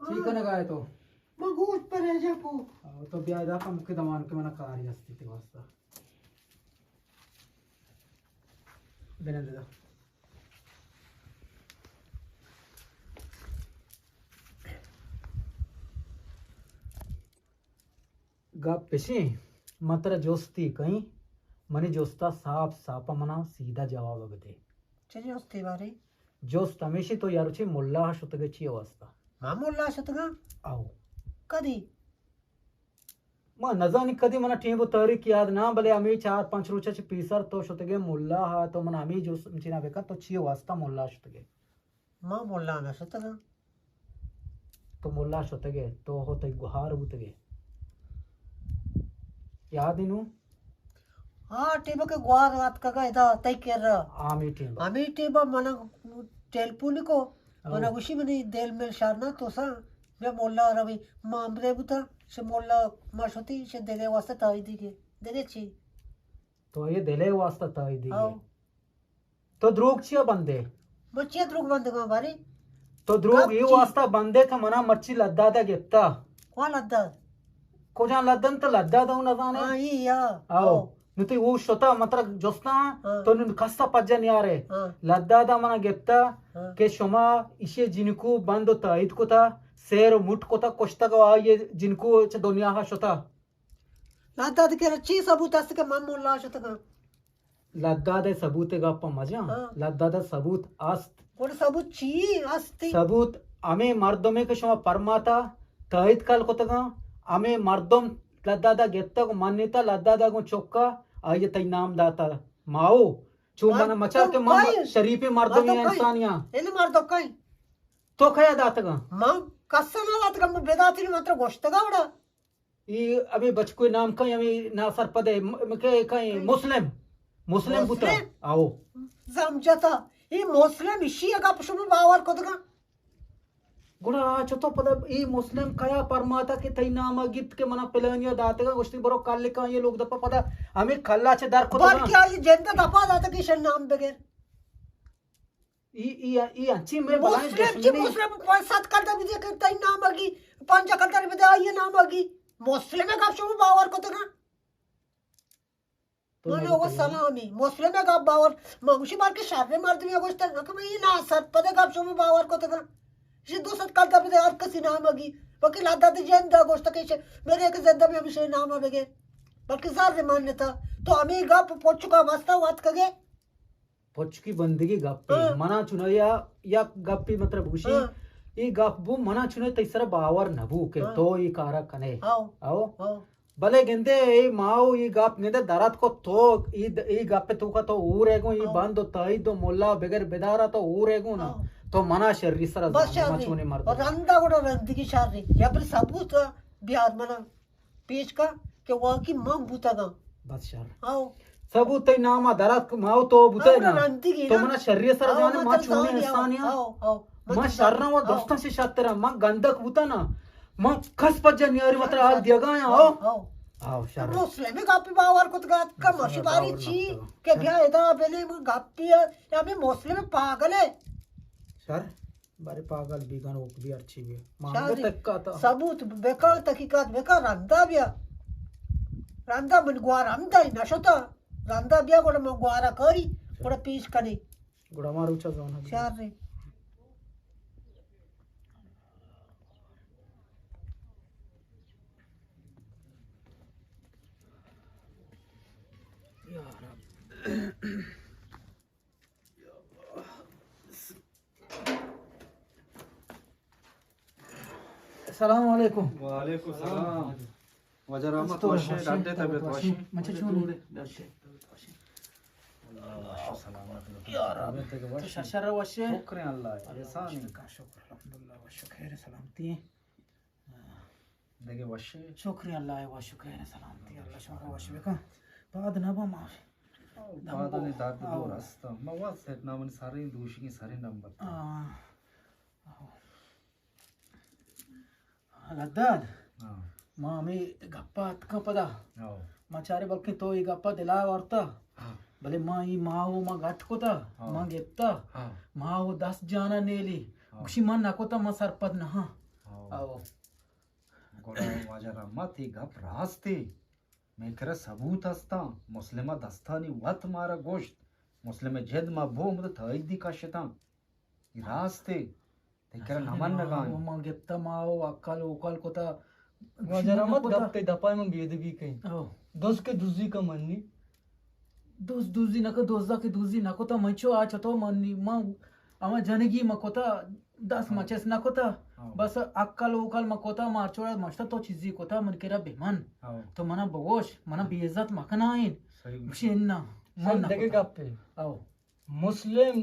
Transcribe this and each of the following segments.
ठीक आहे ना काय तो मग ऊस परायचा को तो ब्यादा का मुख्य दमान के मना कार्य असते ते वास्ता देने दे गप पेशी मात्र जोस्ती कहीं मनी जोस्ता साफ सापा मना सीधा जवाब अगते चली असते बारे जोस्त हमेशी तो यारुची मुल्ला हा शुतगेची अवस्था मामूला असत का आओ कधी मग नजानी कधी मला ठेबू तरीक याद ना भले आम्ही 4-5 रुपयाची पीसर तो शुतगे मुल्ला हा तो मन आम्ही जो चिना बेका तो 6 वाजता मुल्ला शुतगे मामूला असत का तो मुल्ला शुतगे तो होते गुहार उतगे याद इनु हा टेबा के ग्वार वात का काय दा तै केर आम्ही ठेब आम्ही टेबा मना टेलपुनी को मना गुशी मनी देल में शारना तो सा मैं मोल्ला रवि मामरे बुता से मोल्ला माशोती से देले वास्ते ताई दिगे देले छी तो ये दिले वास्ता ताई दी आओ तो द्रोग छिया बंदे बच्चे द्रुग बंद का बारी तो द्रोग ये वास्ता बंदे का मना मच्छी लद्दा दा गेप्ता कौन लद्दा को जान लद्दन तो लद्दा दऊ ना जाने हां ई या आओ नुती वो शोता मात्र जोस्ता तो नुन कस्ता पज्जन यारे लद्दा दा मना गेप्ता के शोमा इशे जिनको बंद होता ईद को था शेर मुठ को था कोष्टा का ये जिनको दुनिया हा शोता लद्दा के रची सबूत अस के मामूला असत का लद्दा दे सबूत गप्पा मजा लद्दा दा सबूत आस्त कोण सबूत छी असती सबूत आम्ही मर्दमे के शोमा परमाता तहित काल को तगा आम्ही मर्दम लद्दा दा गेत्ता को मान्यता लद्दा दा को चौका आये तई नाम दाता माओ चुमाना मचा के मां शरीफे मर्दम इंसानिया एने मार दो काय तो खया दातगा मां कसना दातगा मु बेदाती मात्र गोष्ट गावडा ई अभी बचकोई नाम कई अभी ना सर पदे के कई मुस्लिम मुस्लिम बुता आओ समझता ई मुस्लिम इशी का पुष्म बावर कोदगा गुड़ा चतो पद ई मुस्लिम कया परमाता के तई नाम गिफ्ट के मना पेलनिया दातगा गोष्टी बरो काल का ये लोग दपा पदा हमें खल्लाचे दार को पर क्या ये जनता दपा दाता की शन नाम बगैर ई अच्छी में बनाए मुस्लिम की मुस्लिम 5-7 करता भी दे तई नाम आगी 5 करता भी दे ये नाम आगी मुस्लिम का पुष्म बावर कोदगा मने वो सलामी मुस्लिम का बावर मगुशी मार के शारे मार दिया गोष्ट न कि ये ना सत पदे का पुष्म बावर कोदगा ये दूसरा करता भी दे हर किसी नाम आगी बाकी लादा दे जेंदा गोष्ट के मेरे एक जेंदा में अभी से नाम आवेगे बाकी सारे मान्यता तो हमें गप पोचुका वास्ता बात कगे पोचकी बंदगी गप्पी मना चुनया या गप्पी मतलब घुशी ई गप बु मना चुने तैसरा बावर नबू के तो ई कारा कने आओ भले गेंदे ई माओ ई गप गेंदे दरात को तो ई गप तो का तो ऊरेगो ई बंद तई दो मोल्ला बगैर बेदारा तो ऊरेगो ना तो मना शर्री सरा मचुने मर और अंदा गुड़ा रंदी की शारी या फिर सबूत बिहार मना पेश का कि वहां की मां बूतागा बस शर आओ सबूत तई नाम दरात माओ तो बुते ना तो मना शर्री सरा जाने मा चुने इंसानिया आओ मा शर्रा वो दोस्ता से शातरा मा गंदक बुता ना मा खस पज्जा नियारी मतलब आग दियागा आओ आओ शर मुस्लिम गापी बावर कुत गात का मशिबारी छी के बिया एदा बेले गापी या में मुस्लिम पागल है सर बारे पागल बीगन वो भी अच्छी भी मांगे तक का था सबूत बेकार तहकीकात बेकार रंदा बिया रंदा मन ग्वारा अंदा ही नशोता रंदा बिया गोड़ा म ग्वारा करी गोड़ा पीस करी गोड़ा मारू चा जोन चार रे यार अस्सलाम वालेकुम वालेकुम सलाम वजह रहमत वशे डांटे तबीयत वशे मचे छोड़ दर्शे यार तो शशर वशे शुक्र अल्लाह एहसान का शुक्र अल्हम्दुलिल्लाह व शुक्र सलामती देगे वशे शुक्र अल्लाह व शुक्र सलामती अल्लाह शुक्र वशे का बाद ना बा माफ बादने दाद दो रास्ता मवा सेट नामन सारे दोषी की सारे नंबर लद्दाद मामी गप्पा का पदा मा चारे बल्कि तो ई गप्पा दिला वार्ता भले माँ ई माँ माँ गाठ को था माँ गेप्ता माँ वो 10 जाना नेली उसी माँ नको था माँ सरपद ना आओ गोड़ा वाजरा मत ही गप रास्ते मैं करे सबूत असता मुस्लिमा दस्तानी वत मारा गोश्त मुस्लिम जेद मा भो मत थैदी का शैतान रास्ते ते करे नमन नगान మా గెప్తా మావు అక్కలు ఒకలు కొత్త वजरा मत गप्पे दपाय में बेदगी कहीं आओ दोस्त के दुजी का मननी दोस दुजी नका दोजा के दुजी नको ता मंचो आ चतो मन्नी मा अमा जनगी मकोता 10 मचेस नकोता बस अक्कल ओकल मकोता मारचोड़ा मस्त तो चीजी कोता मन केरा बेमान तो मना बगोश मना बेइज्जत मखनाइन शिन्ना मन देखे गप्पे आओ मुस्लिम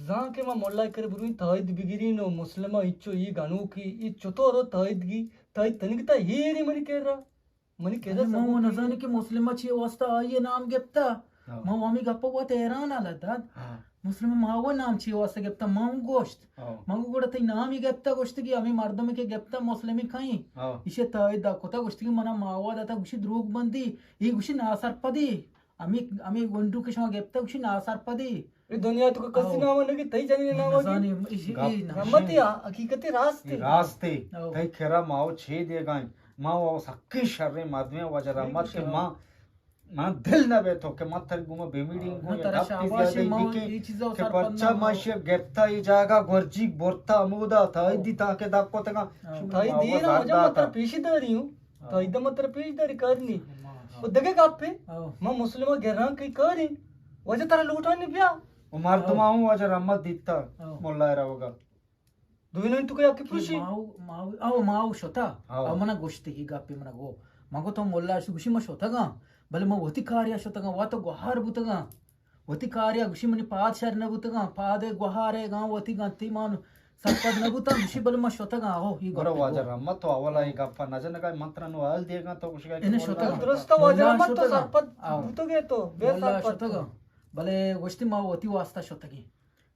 जां के मा मोल्ला कर बुरुई तहद बिगिरी नो मुस्लिमा इच्चो ई गानु की ई चोतोरो तहदगी तहद तनिकता हेरी मनी केरा मनी केरा मा वो नजाने के मुस्लिमा ची वास्ता ये नाम गेप्ता मा वामी गप्पा वो तेरान आला दाद मुस्लिम मा वो नाम ची वास्ता गेप्ता मा गोश्त मा गोड़ा ते नाम ही गेप्ता गोश्त की आम्ही मर्दम के गेप्ता मुस्लिमी खाई इशे तहद दा कोता गोश्त की मना मावा दाता गुशी द्रोग बंदी ई गुशी नासर पदी आम्ही गोंडू के शमा गेप्ता गुशी नासर पदी ये दुनिया तो कसी नाम लगी तई जानी नाम नजाने रमती हकीकती रास्ते रास्ते तई खेरा माओ छे दे गाय माओ सक्की शर्रे मादमे वजरा मत के मां मां दिल न बेतो के मत गुमा बेमीडिंग गो तरह शाबाशी माओ ई चीजो के बच्चा माशे गेप्ता ई जागा गोरजी बोरता अमुदा था दी ता के दाको तका तई दी ना हो जा मत पेशीदारी हूं तो एकदम मत पेशीदारी करनी वो देखे गप्पे मां मुस्लिमा गेरा की करी वजह तारा लूटानी बिया उमर तुमाऊ वजरा मत दिता मोल्ला रावगा दुविनो तू काय की पुशी माऊ शोता मना गोष्टी ही गापे मना गो मागो तो मोल्ला गुशी म शोता गा भले मग होती कार्य शोता गा वातो गोहार बुतगा होती कार्य गुशी मनी पाद शर न बुतगा पादे गोहारे गा होती गाती मान सरपद न बुता गुशी भले म शोता गा हो ही गोरा वजरा मत तो अवला ही गप्पा नजन काय मंत्रन वाल देगा तो कुछ इने शोता दुरुस्त वजरा मत तो सरपद बुतगे तो बे सरपद शोता गा भले गोष्टी मा होती वास्ता शोता की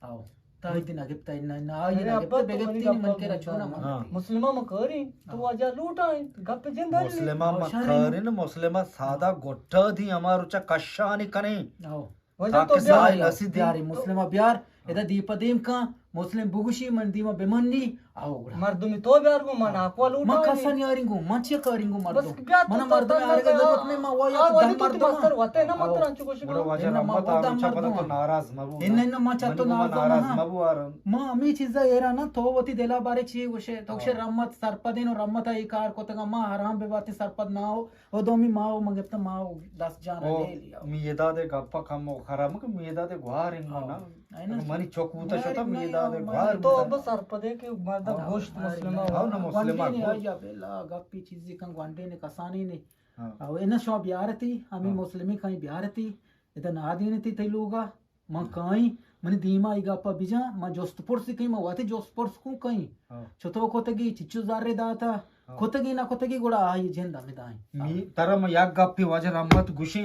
आओ ताई दिन गेप्ता इन्ना आई ना गेप्ता बेगेप्ती नि मन के रचोना मुस्लिमा म करी तो वजह लूटाई गप्पे जिंदा मुस्लिमा मखरिन मुस्लिमा सादा गोट्टा दी हमारुचा कशानी कने आओ वजह तो बिहारी बिहारी मुस्लिमा बिहार इधर दीपदीम का मुस्लिम बुगुशी मन दीमा बेमन्नी आओ मर्दुमी तो बिहार को मना को लूटा मकसन यारिंगो मंचे करिंगो मर्दो बस मन मर्दो यार के जरूरत में मा वो या दम मर्दो मास्टर होते ना मत रांचो कोशिश गोरा वजरा मत आरुचा पदा तो नाराज मबू इन्न मचा तो नाराज मबू आर मा मी चीज एरा ना तो वती देला बारे ची वशे तोक्षे रम्मत सरपदिनो रम्मत ई कार कोतगा मा हराम बेबाती सरपद ना हो ओ दोमी माओ मगेप्ता माओ 10 जान ले लिया मी येदा दे गप्पा खमो खराम के मी येदा दे ग्वार इंगो ना मनी चोकूता शोता मी येदा दे ग्वार तो बस सरपदे के मर्द गोश्त मुस्लिमा हाउ ना मुस्लिमा ने आया बेला गप्पी चीजी का ग्वांडे ने कसानी ने आओ इना शो बिहारती हमी मुस्लिमी खाई बिहारती इधर नादी ने ती तैलुगा म काई मनी दीमा ई गप्पा बिजा म जोस्तपुर से कई म वाते जोस्तपुर को कई छतो कोतगी चिच्चू जारे दाता कोतगी ना कोतगी गोड़ा आई जेंदा में दाई मी तरम याग गप्पी वजर अम्मत गुशी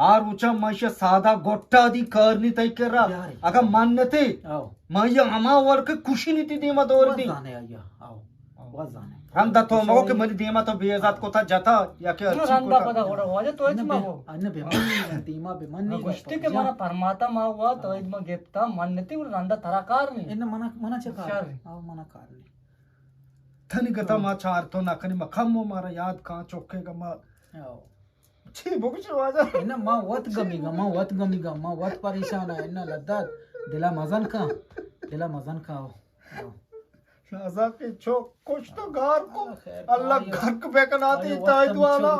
आर उचा मश सादा गोट्टा दी करनी तय करा अगर मान्यते आओ मय हमा वर्क खुशी नीति दीमा दौर दी जाने आया आओ वजाने रंदा तो मगो के मनी दीमा तो बेइज्जत को था जता या के अच्छी रंदा पदा गोड़ा वजह तो इच मागो अन्य बेमन दीमा बेमन गोश्ती के मना परमाता मावा तो इच म गेप्ता मान्यते उन रंदा तराकार नहीं इन मना मना चका आओ मना कार थनी गता मा चार तो ना कनी मखमो मारा याद का चोके का मा आओ छी बुगच वाजा इन मा वत गमीगा मा वत परेशान है इन लद्दत दिला मजन का आओ शाजा के चोक कुछ तो गार को अल्लाह घर के बेकनाती ताई वाला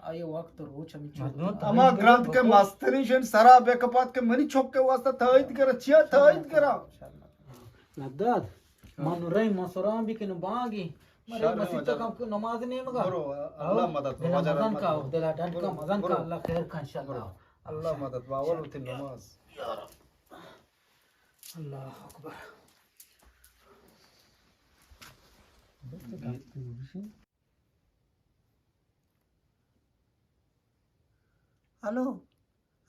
आये वक्त रोच हम चो अमा ग्रंथ के मास्तरी शेन सरा बेकपात के मनी चोक के वास्ता ताईद कर छिया ताईद करा लद्दत मानुरई मसराम भी के बागी मरे मस्जिद का नमाज नहीं मगा अल्लाह मदद मजन का दिला डंड का मजन का अल्लाह खैर का इंशाल्लाह अल्लाह मदद बावल उठी नमाज या रब अल्लाह अकबर हॅलो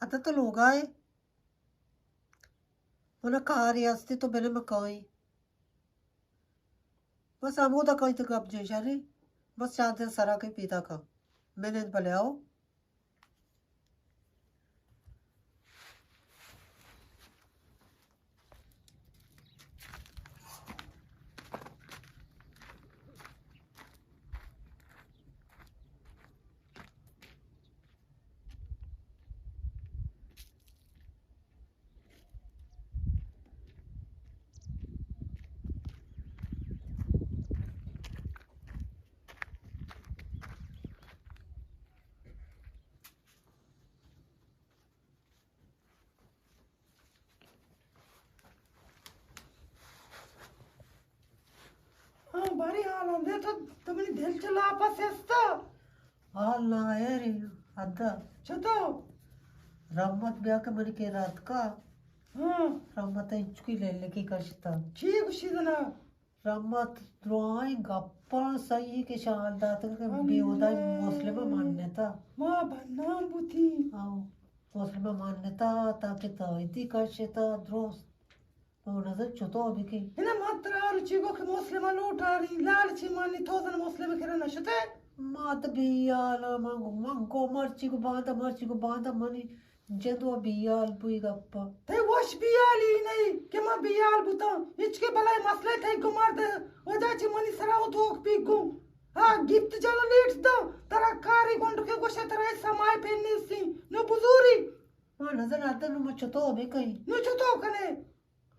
आता तो लोग आए मला कार असते तो मैंने मकाई बस आमो तक कहीं तक अब जैशारी बस 4 दिन सरा के पीता का मैंने भले आओ दे तो तुम्हें दिल चला आपस ऐसा Allah eri adda चतो rahmat biya ke mani ke raat ka हाँ rahmat inchki lele ki kashta ठीक उशीदना rahmat drawing gappa sahi ke shal dat ke beoda muslima manyata माँ भन्नाम बुथी आओ muslima manyata ta ke ta iti kashta dros to nazar choto abhi ki इन्हें मात्रा रुचि को कि मुस्लिम लूटारी लालची मानी थोदन मुस्लिम के रहना शते mat biyal mango marchi ko banda mani jadwa biyal bui gappa ते वश बियाली नहीं कि माँ बियाल बुता इचके बलाई मसले थे कुमार दे वजह ची मनी सराव धोख पी गुम हाँ गिफ्ट चलो लीट्स दो तरा कारी गोंड के गोशा तरा समाय पेन्नी सी नो बुजुरी ma nazar adda no choto abhi kai नो चतो कने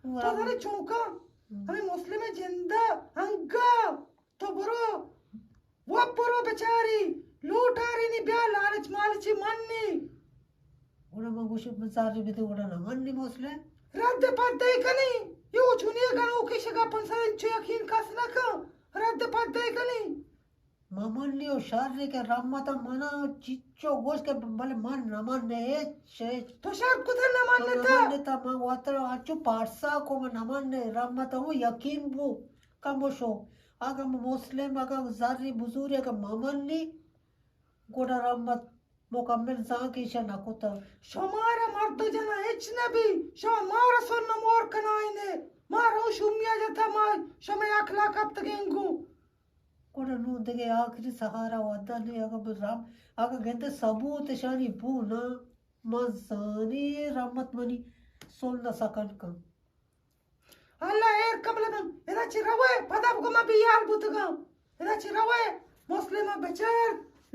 तो तने चौका हमें मुस्लिम जिंदा हंगा तो बरो वो बरो बेचारी लूटारी नी ब्या लालच मालची मन्नी ora magushi mazari bide ora na manni muslim रद्द पद्दे कनी यो चुनिया कनो किशगा पंसन चयखिन कसना का रद्द पद्दे कनी mamanni o sharri ke ramata mana chicho gosh ke bale man namanne che तो शर्त कुछ न मानता namanne ta ma watra achu parsa ko namanne ramata ho yakin bu kamosho aga muslim aga zarri buzuri aga mamanni goda ramat mukammel za ki shana kota शमारा मर्द जना अजनबी शमारा सोन मोर कनाइने मारो शुमिया जता मा शमे अखलाक अब तकेंगु goda nu dege aakhiri sahara wada ne aga ram aga gente sabut shani bu na mazani ramat mani solna sakan ka अल्लाह एर कबलम एदा चिरवे पदाब को मा बियाल बुतगा एदा चिरवे मुस्लिम बचार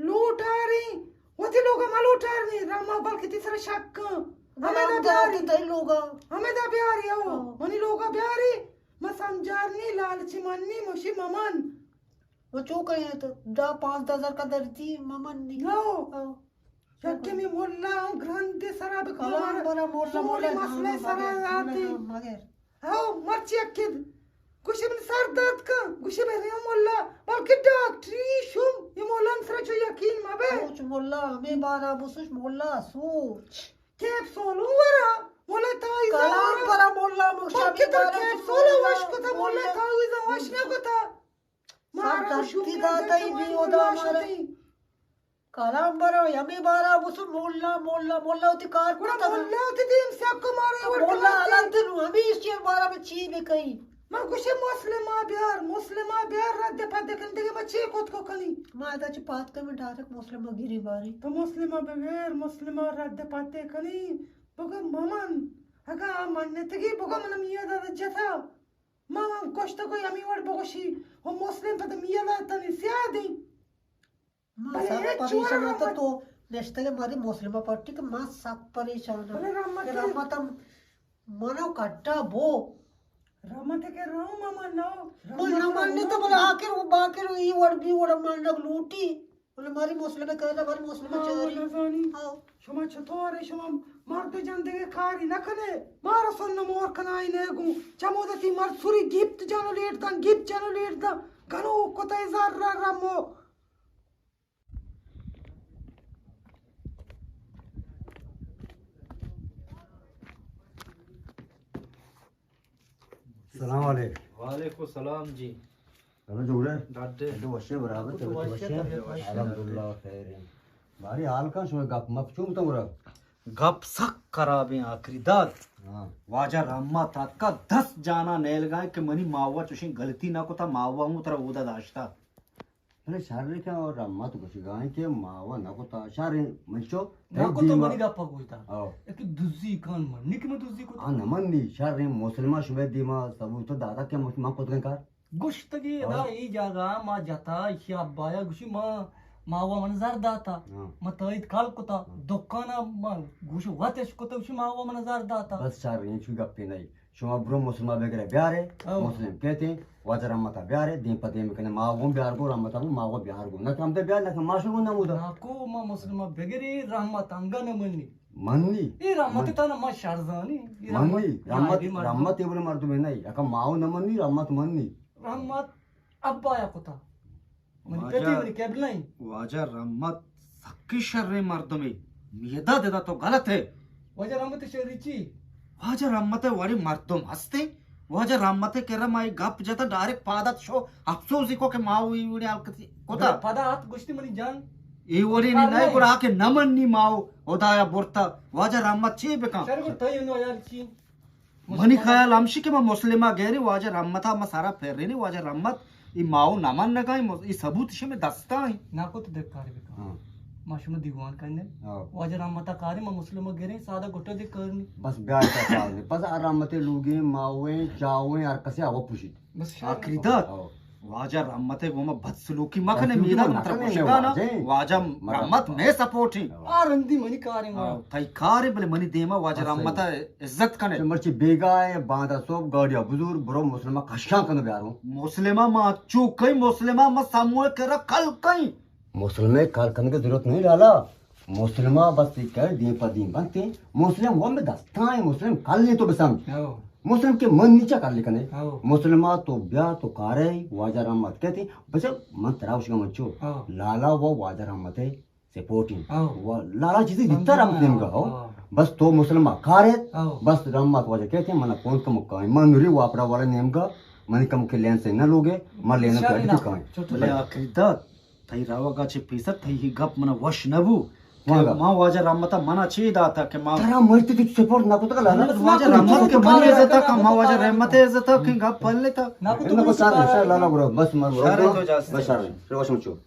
लूटारी वती लोग मा लूटारी रामा बल्कि तीसरा शक हमें ना प्यारी dai loga हमें दा प्यारी हो मनी लोग प्यारी म समझारनी लालची मन्नी मुशी ममन वो जो कहे तो दा 5,000 का दर्दी ममन नहीं यो यक्के में मोल्ला ग्रंथि सराब कलाम बरा मोल्ला मोल्ला मसले सरा आती मगर हाउ मर्ची अक्किद गुशे में सर दर्द का गुशे में रियो मोल्ला बल्कि डॉक्टरी शुम ये मोल्ला सरा जो यकीन माबे सोच मोल्ला हमें बारा बुसुश मोल्ला सोच केप सोलू वरा मोल्ला ताई कलाम बरा मोल्ला मुक्षा बल्कि तो केप सोलू वश को था मोल्ला ताई जा वश ने को था सब दर्दी दादा ही भी होता हमारा कलाम बरा हमें बारा बुसुश मोल्ला मोल्ला मोल्ला उती कार पूरा को मोल्ला होती थी से आपको मारे मोल्ला अलग दिन हमें इस चीज बारा में ची भी कहीं मैं गुशे मुस्लिमा बिहार रद्द पद्दे कंदे के बच्चे खुद को कनी मैं आधा ची बात कर में डायरेक्ट मुस्लिम गिरी बारी तो मुस्लिमा बगैर मुस्लिमा रद्द पद्दे कनी बगा ममन अगा मान्य तगी बगा मन मिया दा जथा ममन कोष्ट को यमी वर बगशी हो मुस्लिम पद मिया दा तनी सियादी मां सब परेशान होता तो नेक्स्ट के मारी मुस्लिम पार्टी के मां सब परेशान अरे है रामतम मनो कट्टा बो रमत के राम ममन नो बोल ना मानने तो बोले आखिर वो बाकिर ये वर्ड भी वर्ड मारना लूटी बोले मारी मुस्लिम कहला मारी मुस्लिम चोरी जानी आओ शुमा छतोरे शुमा मर्द जानते के खारी नखने मारा सोन मोर कनाई नेगु चमोदती मर सुरी गिफ्ट जानो लेट दा गनो कोता जार रामो सलाम वालेकुम वालेकुम सलाम जी चलो जो रे डाडे तो वशे बराबर तो वशे तो अल्हम्दुलिल्लाह खैर है भारी हाल का शो गप मफचूम तो रा गप सक कराबे आखरी दाद हां वाजा रामा तात का 10 जाना नेल गाय के मनी मावा चुशी गलती ना को था मावा हूं तरा उदा दाश्ता अरे शारे क्या और रम्मा तो कुछ गाय के मावा ना को ता शारे मंचो నాకు తో మని గప్ప కూతా आओ एक दुजी कान मन्नी की मैं दुजी को आ नमन नी शारे मुसलमान शुबे दीमा सब तो दादा के मा को का गुश्तगी दा ई जागा मा जाता या बाया गुशी मा मावा मनजार दाता हां मा तईत काल कोता दुकाना मा गुशी वातेश कोता गुशी मावा मनजार दाता बस शारे ये छु गप्पे नहीं शुमा ब्रो मुसलमान बेगरे ब्यारे आओ। मुस्लिम कहते वाजा रम्मा का ब्यारे दिन पते में कने मावा ब्यार को रम्मा ता मावा ब्यार को ना काम ते ब्यार ना माशो को ना मुदा నాకు మా ముస్లిమ బెగరి రహమత్ అంగన మన్ని मन्नी ఈ రహమత్ తన మా షర్జాని ఈ मन्नी రహమత్ रम्मत रम्मत एवढे मारतो मी नाही अका माव न मन्नी रम्मत मन्नी రహమత్ अब आया कोता मनी वाजा- पेटी मनी केबल नहीं वाजा रम्मत सक्की शर्रे मर्दमे मेदा देदा तो गलत है वजह रमत शरीची वाजा रम्मते वाड़ी मर्दम हस्ते वाजा रम्मते केरा माई गप जता डायरेक्ट पादत शो अफसोस इको के माऊ इवडी अलकती कोता पदा हाथ गुष्टी मनी जान ಈ ಒರಿನಿ ನೈ ಕೂಡ ಆಕೆ ನಮನ್ನಿ ಮಾವು ಓದಾಯ ಬೋರ್ತಾ ವಾಜಾ ರಮ್ಮತ್ ಚೇ ಬೇಕ शहर को तय नो यार की ಮನಿ ಖಯಾಲ್ ಅಂಶಿ के ಮುಸ್ಲಿಮಾ ಗೇರಿ ವಾಜಾ ರಮ್ಮತಾ ಮ ಸಾರಾ ಫೆರ್ರಿನಿ ವಾಜಾ ರಮ್ಮತ್ ಈ ಮಾವು ನಮನ್ ನಗಾಯಿ ಈ सबूत ಶೆ में दस्ता है ना को तो देख कार बेका हाँ माशुम दीवान करने हाँ वजह रमता कारी म मुस्लिम गेरे सादा गोटे दे करनी बस ब्याह का साल है बस आरामते लूगे मावे चावे यार कसे आवो पुशी बस आखिरत वाजा रम्मते गोमा बदसलूकी मखने बदसलूकी मीदा मखने मतलब में शिगा ना वाजे। वाजा रम्मत में सपोर्ट ही आ रंदी मनी कारी म तई कारी बले मनी देमा वाजा बस रम्मता इज्जत कने मर्ची बेगाय बांदा सोब गाड़िया बुजुर्ग बरो मुसलमान खशा कन ब्यारो मुस्लिमा मा चूकई मुस्लिमा मा सामूहिक करा कल कई मुसलमान काल करने की जरूरत नहीं डाला मुसलमान बस कर दिन पर दिन बनते मुस्लिम वो में दस्ता है मुस्लिम कल नहीं तो बसम आओ मुस्लिम के मन नीचा कर लेकने आओ मुसलमान तो ब्याह तो कारे वाजा रहमत कहते बस मन तराव शिगा मचो आओ लाला वो वाजा रहमत है सपोर्टिंग आओ वो लाला चीज़ दिखता रहमत नेम का हो हाँ। बस तो मुसलमान कारे आओ बस रहमत वाजा कहते मन कौन कम का मन री वापरा वाला नेम का मन कम के लेन से न लोगे मन लेना शादी कर ना का छोटो बले आखिरत तई रावगा चे पीसत तई ही गप मना वश नबू वागा। मा वाजा रम्मता मना चे दाता के मा तारा मरते तो सपोर्ट ना को तो लाला वाजा रम्मत के मनी इज्जत का मा वाजा रहमत इज्जत की गप पल्ले था ना को इनको तो सारे लाला बस मर सारे तो जा बस सारे रोशन चो